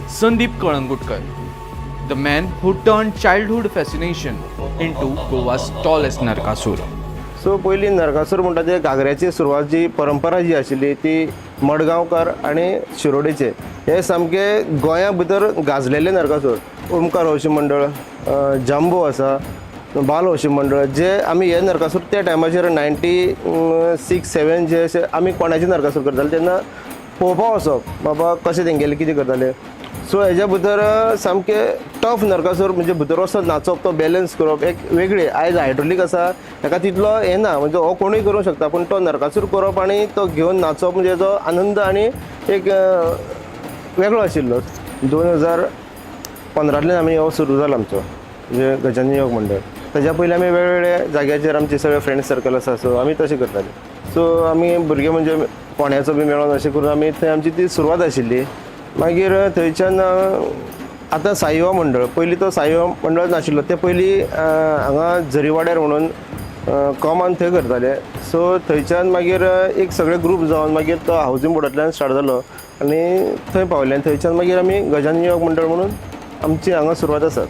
Sandeep Kalangutkar, the man who turned childhood fascination into Goa's tallest Narkasur. So पयलीं नरकासूर म्हणटा ते घागऱ्याची सुरवात जी परंपरा जी आशिल्ली ती मडगांवकार आनी शिरोडेचे हे सामके गोंया भितर गाजलेले नरकासूर ओमकार हौशी मंडळ जांबो आसा बाल हौशी मंडळ जे आमी हे नरकासूर त्या टायमाचेर 96-7 जे अशे आमी कोणाचे नरकासूर करताले तेन्ना पळोवपाक वचप बाबा कशें तेंगेले कितें करताले. सो हेज्या भितर सामके टफ नरकासूर म्हणजे भितर वचत नाचप तो बॅलन्स करप एक वेगळी आयज हायड्रोलीक आसा ताका तितलो हें ना म्हणजे हो कोणूय करूंक शकता पूण तो नरकासूर करप आनी तो घेवन नाचप म्हणजे तो आनंद आनी एक वेगळो आशिल्लो. 2015 आमी हो सुरू जालो आमचो म्हणजे गजानन योग मंडळ. ताज्या पयलीं आमी वेगवेगळ्या जाग्याचेर आमचे सगळे फ्रेंड सर्कल आसा सो आमी तशें करताले. सो आमी भुरगे म्हणजे कोण्याचो बी मेळोन अशें करून आमी थंय आमची ती सुरवात आशिल्ली. मागीर थंयच्यान आतां साईवा मंडळ पयलीं तो साईवा मंडळ नाशिल्लो ते पयलीं हांगा झरीवाड्यार म्हणून कॉमन थंय करताले. सो थंयच्यान मागीर एक सगळे ग्रूप जावन मागीर तो हावजींग बोर्डांतल्यान स्टार्ट जालो आनी थंय पावले आनी थंयच्यान मागीर आमी गजानन योग मंडळ म्हणून आमची हांगा सुरवात आसा.